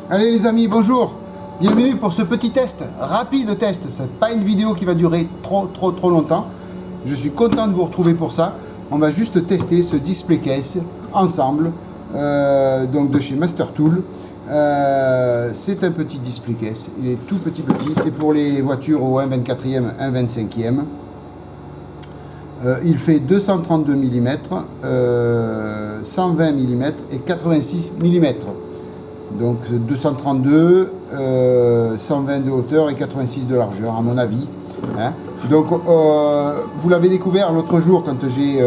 Allez les amis, bonjour. Bienvenue pour ce petit test, rapide test. C'est pas une vidéo qui va durer trop longtemps. Je suis content de vous retrouver pour ça. On va juste tester ce display case ensemble, donc de chez Mastertool. C'est un petit display case. Il est tout petit. C'est pour les voitures au 1,24e, 1,25e. Il fait 232 mm, 120 mm et 86 mm. Donc 232, 120 de hauteur et 86 de largeur à mon avis. Hein. Donc vous l'avez découvert l'autre jour quand j'avais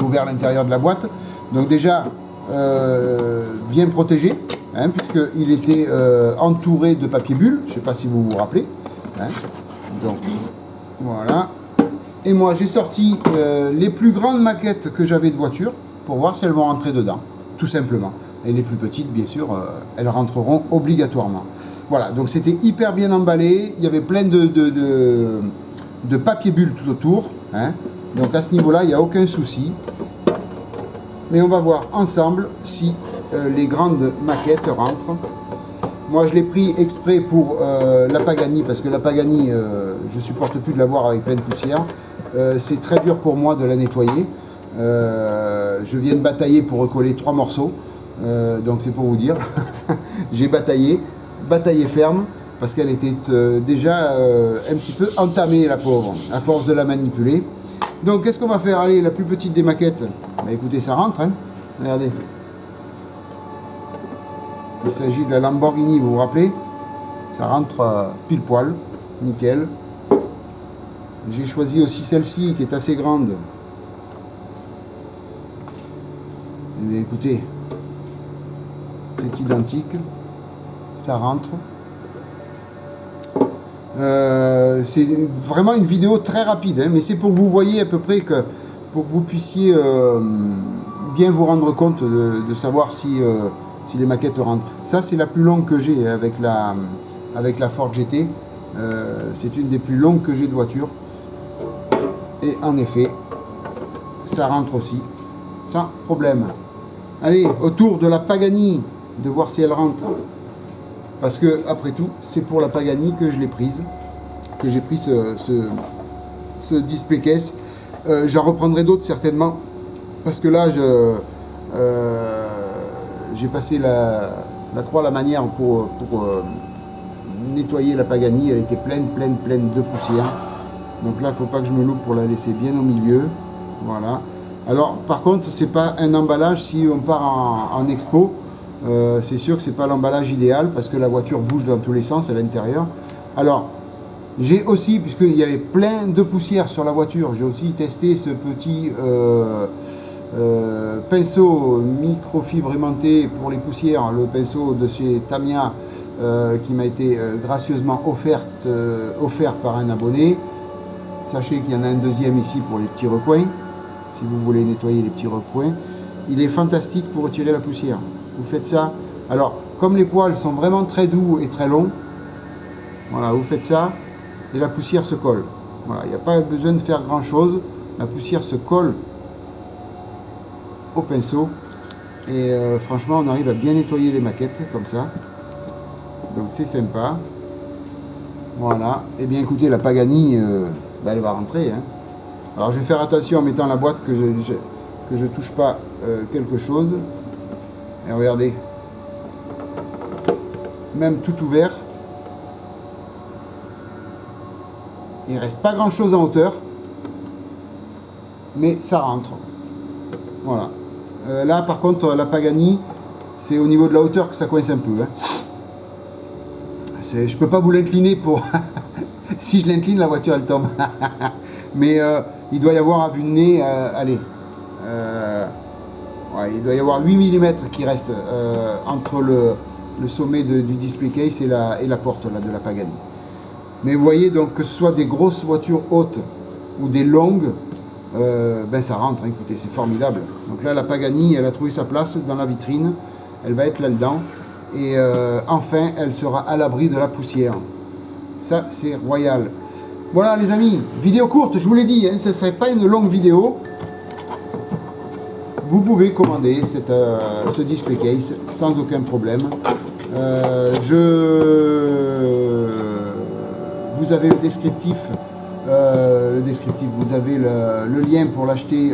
ouvert l'intérieur de la boîte. Donc déjà bien protégé, hein, puisqu'il était entouré de papier bulle. Je ne sais pas si vous vous rappelez. Hein. Donc voilà. Et moi j'ai sorti les plus grandes maquettes que j'avais de voitures pour voir si elles vont rentrer dedans, tout simplement. Et les plus petites, bien sûr, elles rentreront obligatoirement. Voilà, donc c'était hyper bien emballé. Il y avait plein de papier bulle tout autour. Hein. Donc à ce niveau-là, il n'y a aucun souci. Mais on va voir ensemble si les grandes maquettes rentrent. Moi, je l'ai pris exprès pour la Pagani, parce que la Pagani, je supporte plus de la voir avec plein de poussière. C'est très dur pour moi de la nettoyer. Je viens de batailler pour recoller 3 morceaux. Donc c'est pour vous dire. J'ai bataillé ferme, parce qu'elle était déjà un petit peu entamée, la pauvre, à force de la manipuler. Donc qu'est-ce qu'on va faire? Allez, la plus petite des maquettes. Bah, écoutez, ça rentre, hein. Regardez. Il s'agit de la Lamborghini, vous vous rappelez? Ça rentre pile poil, nickel. J'ai choisi aussi celle-ci qui est assez grande. Eh bien, écoutez, c'est identique, ça rentre. C'est vraiment une vidéo très rapide, hein, mais c'est pour que vous voyez à peu près pour que vous puissiez bien vous rendre compte de savoir si les maquettes rentrent. Ça, c'est la plus longue que j'ai avec la Ford GT. C'est une des plus longues que j'ai de voiture. Et en effet, ça rentre aussi, sans problème. Allez, autour de la Pagani, de voir si elle rentre. Parce que, après tout, c'est pour la Pagani que je l'ai prise. Que j'ai pris ce display case. J'en reprendrai d'autres certainement. Parce que là, j'ai passé la croix à la manière pour nettoyer la Pagani. Elle était pleine de poussière. Donc là, il ne faut pas que je me loupe pour la laisser bien au milieu. Voilà. Alors, par contre, c'est pas un emballage si on part en expo. C'est sûr que c'est pas l'emballage idéal parce que la voiture bouge dans tous les sens à l'intérieur. Alors, j'ai aussi, puisqu'il y avait plein de poussière sur la voiture, j'ai aussi testé ce petit pinceau microfibre aimanté pour les poussières, le pinceau de chez Tamiya qui m'a été gracieusement offert par un abonné. Sachez qu'il y en a un deuxième ici pour les petits recoins, si vous voulez nettoyer les petits recoins. Il est fantastique pour retirer la poussière. Vous faites ça. Alors, comme les poils sont vraiment très doux et très longs, voilà, vous faites ça et la poussière se colle. Voilà, il n'y a pas besoin de faire grand chose. La poussière se colle au pinceau et franchement, on arrive à bien nettoyer les maquettes comme ça. Donc, c'est sympa. Voilà. Et bien, écoutez, la Pagani, elle va rentrer. Hein. Alors, je vais faire attention en mettant la boîte que je touche pas quelque chose. Et regardez, même tout ouvert, il reste pas grand chose en hauteur, mais ça rentre. Voilà. Là par contre la Pagani, c'est au niveau de la hauteur que ça coince un peu. Hein. Je peux pas vous l'incliner pour... si je l'incline, la voiture elle tombe. Mais il doit y avoir à vue de nez, allez... ouais, il doit y avoir 8 mm qui reste entre le sommet du display case et la porte là, de la Pagani. Mais vous voyez, donc que ce soit des grosses voitures hautes ou des longues, ça rentre, hein, écoutez, c'est formidable. Donc là, la Pagani, elle a trouvé sa place dans la vitrine, elle va être là-dedans. Et enfin, elle sera à l'abri de la poussière. Ça, c'est royal. Voilà les amis, vidéo courte, je vous l'ai dit, hein, ce ne serait pas une longue vidéo. vous pouvez commander ce display case sans aucun problème. Vous avez le descriptif, vous avez le lien pour l'acheter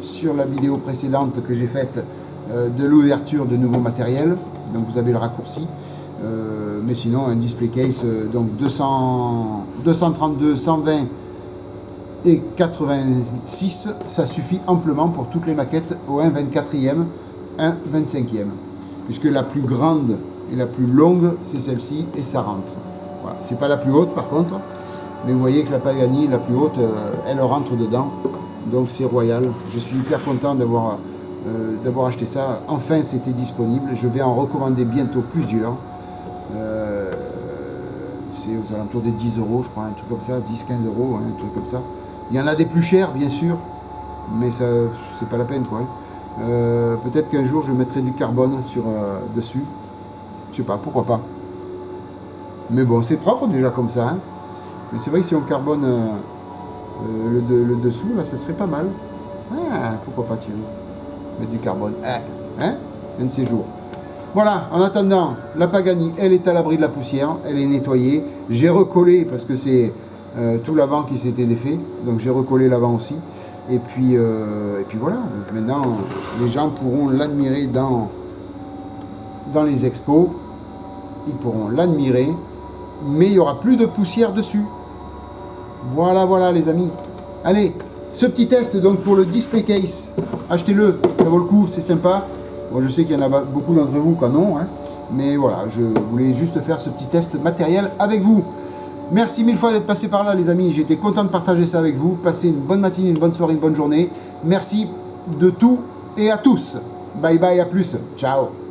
sur la vidéo précédente que j'ai faite de l'ouverture de nouveaux matériels. Donc vous avez le raccourci. Mais sinon, un display case, donc 232, 120 et 86, ça suffit amplement pour toutes les maquettes au 1/24e, 1/25e. Puisque la plus grande et la plus longue, c'est celle-ci, et ça rentre. Voilà. C'est pas la plus haute par contre, mais vous voyez que la Pagani, la plus haute, elle rentre dedans. Donc c'est royal. Je suis hyper content d'avoir acheté ça. Enfin, c'était disponible. Je vais en recommander bientôt plusieurs. C'est aux alentours des 10 euros, je crois, un truc comme ça, 10-15 euros, un truc comme ça. Il y en a des plus chers, bien sûr, mais ça, c'est pas la peine, quoi. Peut-être qu'un jour, je mettrai du carbone dessus. Je sais pas, pourquoi pas. Mais bon, c'est propre déjà comme ça. Hein. Mais c'est vrai que si on carbone le dessous, là, ça serait pas mal. Ah, pourquoi pas, Thierry? Mettre du carbone. Hein? Un de ces jours. Voilà, en attendant, la Pagani, elle est à l'abri de la poussière, elle est nettoyée. J'ai recollé, parce que c'est tout l'avant qui s'était défait, donc j'ai recollé l'avant aussi. Et puis voilà, donc maintenant, les gens pourront l'admirer dans les expos. Ils pourront l'admirer, mais il n'y aura plus de poussière dessus. Voilà, voilà, les amis. Allez, ce petit test donc pour le display case, achetez-le, ça vaut le coup, c'est sympa. Bon, je sais qu'il y en a beaucoup d'entre vous qui en ont, hein, mais voilà, je voulais juste faire ce petit test matériel avec vous. Merci mille fois d'être passé par là, les amis. J'étais content de partager ça avec vous. Passez une bonne matinée, une bonne soirée, une bonne journée. Merci de tout et à tous. Bye bye, à plus. Ciao.